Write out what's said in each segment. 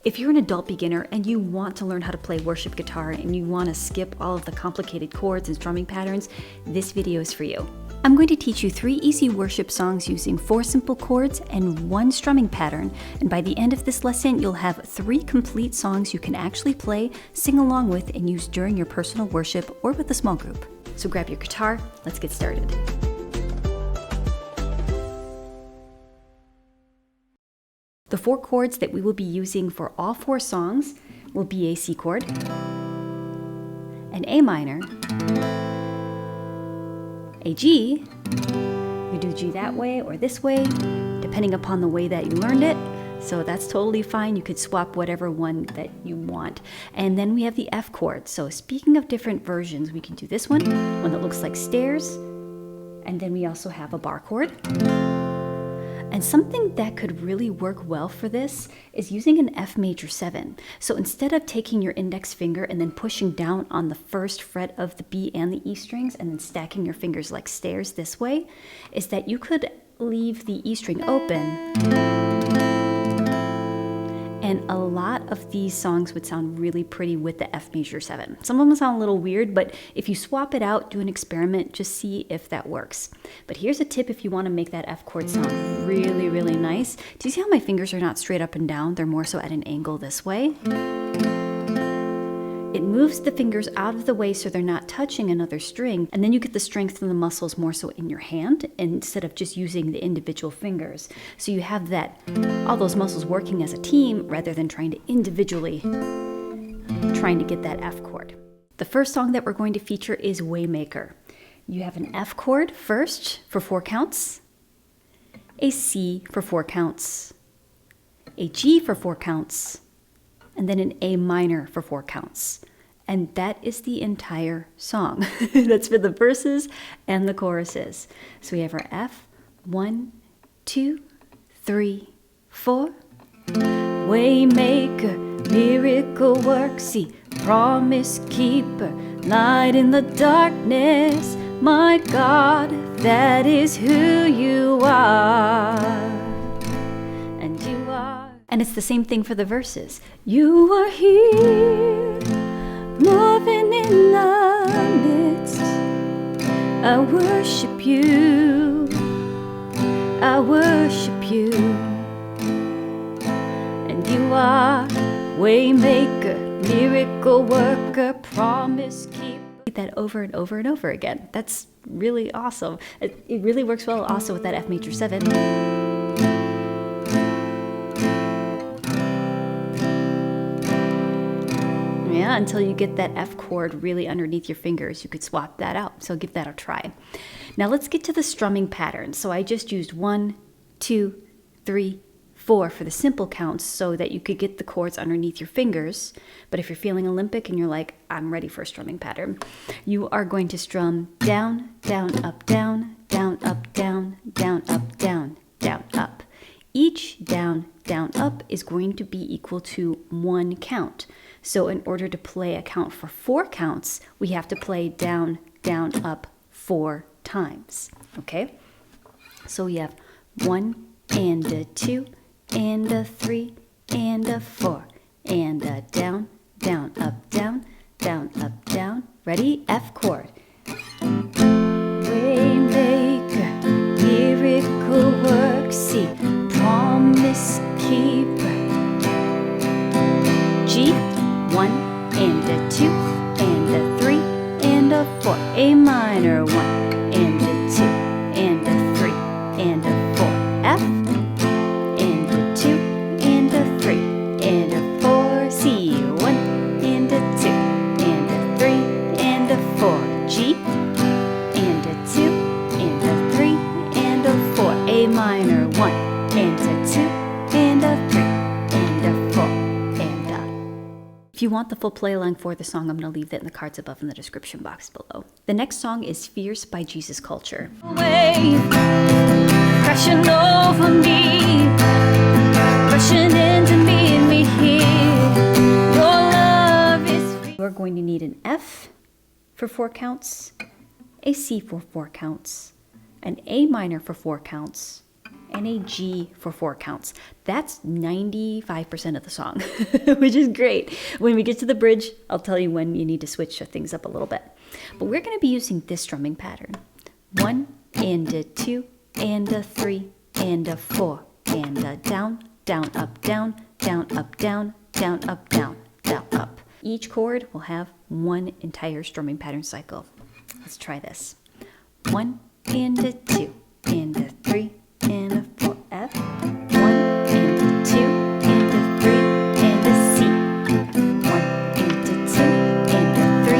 If you're an adult beginner and you want to learn how to play worship guitar and you want to skip all of the complicated chords and strumming patterns, this video is for you. I'm going to teach you 3 easy worship songs using 4 simple chords and 1 strumming pattern, and by the end of this lesson you'll have 3 complete songs you can actually play, sing along with, and use during your personal worship or with a small group. So grab your guitar, let's get started. The 4 chords that we will be using for all 4 songs will be a C chord, an A minor, a G. You do G that way or this way, depending upon the way that you learned it. So that's totally fine. You could swap whatever one that you want. And then we have the F chord. So speaking of different versions, we can do this one that looks like stairs. And then we also have a bar chord. And something that could really work well for this is using an F major 7. So instead of taking your index finger and then pushing down on the first fret of the B and the E strings and then stacking your fingers like stairs this way, is that you could leave the E string open. And a lot of these songs would sound really pretty with the F major 7. Some of them sound a little weird, but if you swap it out, do an experiment, just see if that works. But here's a tip if you want to make that F chord sound really, really nice. Do you see how my fingers are not straight up and down? They're more so at an angle this way. It moves the fingers out of the way so they're not touching another string, and then you get the strength of the muscles more so in your hand instead of just using the individual fingers. So you have all those muscles working as a team rather than trying to individually get that F chord. The first song that we're going to feature is Waymaker. You have an F chord first for 4 counts, a C for 4 counts, a G for 4 counts, and then an A minor for 4 counts. And that is the entire song. That's for the verses and the choruses. So we have our F, 1, 2, 3, 4. Waymaker, miracle work, see, promise keeper, light in the darkness. My God, that is who you are. And you are. And it's the same thing for the verses. You are here, moving in the midst. I worship you, I worship you. And you are Waymaker, miracle worker, promise keeper. That over and over and over again. That's really awesome. It really works well also with that F major 7. Yeah, until you get that F chord really underneath your fingers, you could swap that out. So give that a try. Now let's get to the strumming pattern. So I just used 1, 2, 3, 4 for the simple counts so that you could get the chords underneath your fingers. But if you're feeling Olympic and you're like, I'm ready for a strumming pattern, you are going to strum down, down, up, down, down, up, down, down, up, down, down, up. Each down, down, up is going to be equal to 1 count. So in order to play a count for 4 counts, we have to play down, down, up 4 times. Okay? So we have 1 and a 2 and a 3 and a 4 and a down, down, up, down, down, up, down. Ready? F chord. Waymaker, miracle work, C, promise keeper. G, 1 and a 2 and a 3 and a 4. A minor, 1 and a 2 and a 3 and a 4. F and a 2 and a 3 and a 4. C, 1 and a 2 and a 3 and a 4. G and a 2 and a 3 and a 4. A minor, 1 and a 2 and a 3 and a 4 and a. If you want the full play along for the song, I'm going to leave that in the cards above in the description box below. The next song is Fierce by Jesus Culture. Wave crashing over me, rushing into me and me here. Your love is. You're going to need an F for 4 counts, a C for 4 counts, an A minor for 4 counts, and a G for 4 counts. That's 95% of the song, which is great. When we get to the bridge, I'll tell you when you need to switch things up a little bit. But we're going to be using this strumming pattern. 1 and a 2 and a 3 and a 4 and a down, down, up, down, down, up, down, down, up, down, down, up. Each chord will have one entire strumming pattern cycle. Let's try this. 1 and a 2 and a 3 and a 4 F. 1 and a 2 and a 3 and a C. 1 and a 2 and a 3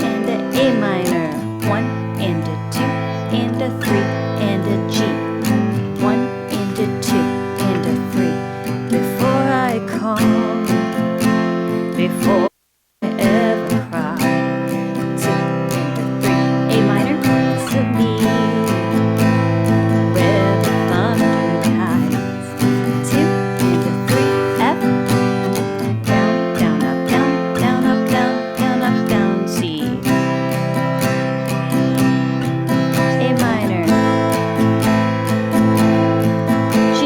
and a A minor. 1 and a 2 and a 3 and a G. 1 and a 2 and a 3. Before I come, before I ever cry. 2 and a 3 A minor. To me, where the thunder hides. 2 and a 3 F. Down, down, up, down, down, up, down, down, up, down, C. A minor. G.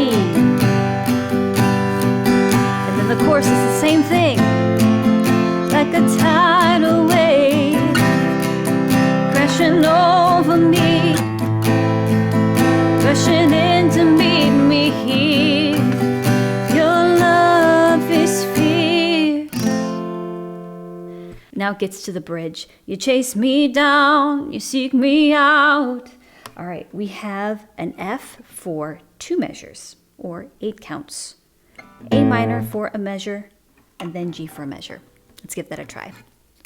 And then the chorus is the same thing. Like a tidal wave crashing over me, rushing in to meet me here. Your love is fierce. Now it gets to the bridge. You chase me down, you seek me out. All right, we have an F for 2 measures, or 8 counts. A minor for a measure, and then G for a measure. Let's give that a try.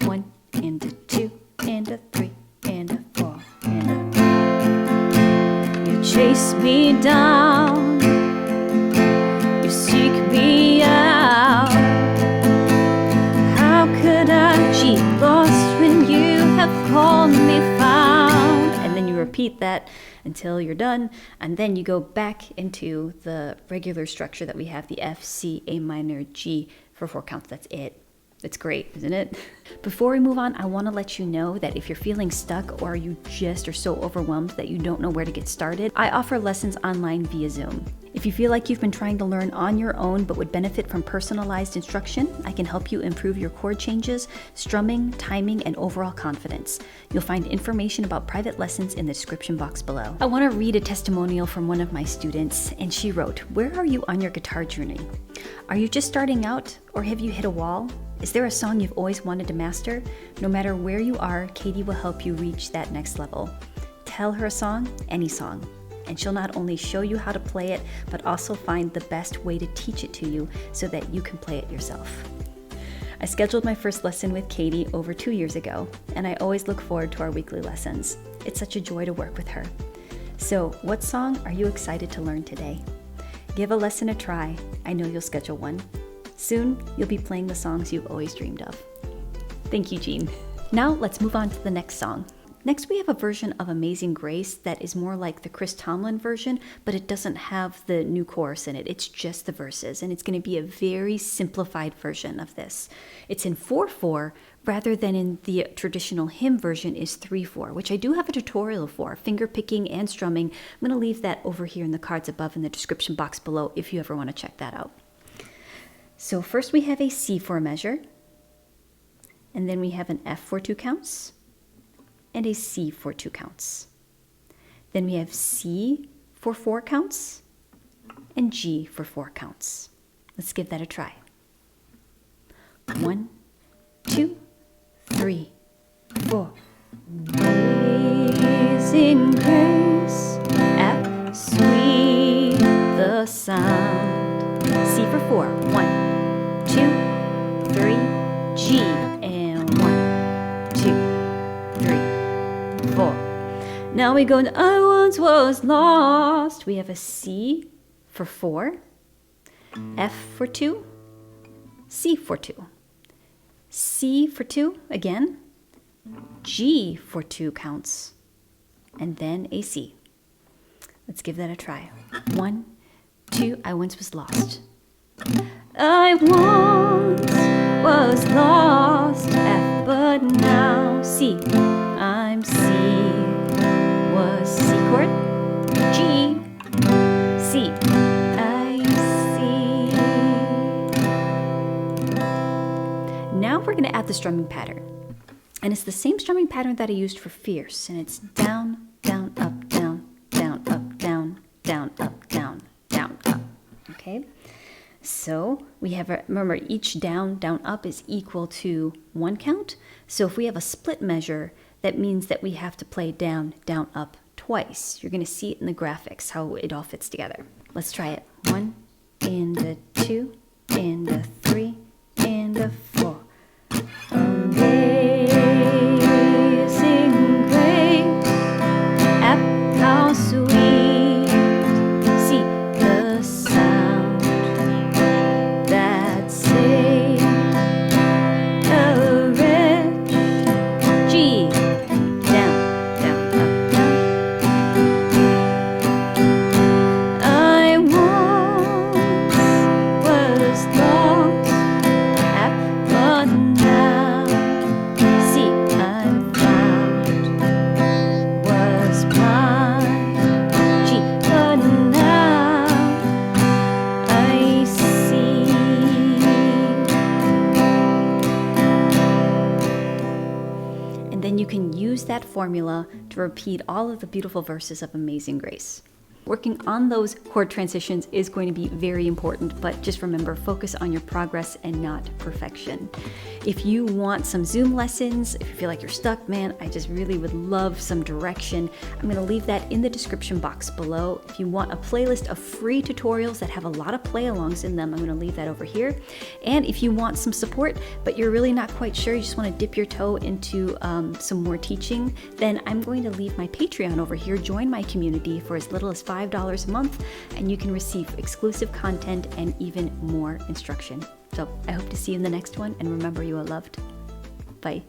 1 and a 2 and a 3 and a 4 and a. You chase me down, you seek me out. How could I G lost when you have called me found? And then you repeat that until you're done, and then you go back into the regular structure that we have, the F, C, A minor, G for 4 counts. That's it. It's great, isn't it? Before we move on, I want to let you know that if you're feeling stuck or you just are so overwhelmed that you don't know where to get started, I offer lessons online via Zoom. If you feel like you've been trying to learn on your own but would benefit from personalized instruction, I can help you improve your chord changes, strumming, timing, and overall confidence. You'll find information about private lessons in the description box below. I want to read a testimonial from one of my students, and she wrote, "Where are you on your guitar journey? Are you just starting out, or have you hit a wall? Is there a song you've always wanted to master? No matter where you are, Katie will help you reach that next level. Tell her a song, any song, and she'll not only show you how to play it, but also find the best way to teach it to you so that you can play it yourself." I scheduled my first lesson with Katie over 2 years ago, and I always look forward to our weekly lessons. It's such a joy to work with her. So, what song are you excited to learn today? Give a lesson a try. I know you'll schedule one. Soon, you'll be playing the songs you've always dreamed of. Thank you, Jean. Now, let's move on to the next song. Next, we have a version of Amazing Grace that is more like the Chris Tomlin version, but it doesn't have the new chorus in it. It's just the verses, and it's going to be a very simplified version of this. It's in 4/4 rather than in the traditional hymn version is 3/4, which I do have a tutorial for, finger picking and strumming. I'm going to leave that over here in the cards above in the description box below if you ever want to check that out. So first we have a C for a measure, and then we have an F for 2 counts, and a C for 2 counts. Then we have C for 4 counts, and G for 4 counts. Let's give that a try. 1, 2, 3, 4. Amazing grace, F, sweet the sound. C for 4. 1, 2, 3, G, and 1, 2, 3, 4. Now we go to I once was lost. We have a C for 4, F for 2, C for 2, C for 2 again, G for 2 counts, and then a C. Let's give that a try. 1, 2, I once was lost. I once was lost, F, but now C. I'm C, was C chord, G, C. Now we're going to add the strumming pattern. And it's the same strumming pattern that I used for Fierce. And it's down, down, up, down, down, up, down, down, up, down, down, up. Okay? So we have, remember, each down, down, up is equal to 1 count. So if we have a split measure, that means that we have to play down, down, up twice. You're going to see it in the graphics, how it all fits together. Let's try it. 1 and a 2 and a 3 and a 4. Amazing grace, how sweet, see the sound that saved a wretch. G, down, down, up, down. I once was lost, but now see I'm found. Was blind, G, but now I see. And then you can use that formula to repeat all of the beautiful verses of Amazing Grace. Working on those chord transitions is going to be very important, but just remember, focus on your progress and not perfection. If you want some Zoom lessons, if you feel like you're stuck, man, I just really would love some direction. I'm going to leave that in the description box below. If you want a playlist of free tutorials that have a lot of play-alongs in them, I'm going to leave that over here. And if you want some support, but you're really not quite sure, you just want to dip your toe into some more teaching, then I'm going to leave my Patreon over here. Join my community for as little as $5 a month, and you can receive exclusive content and even more instruction. So I hope to see you in the next one, and remember, you are loved. Bye.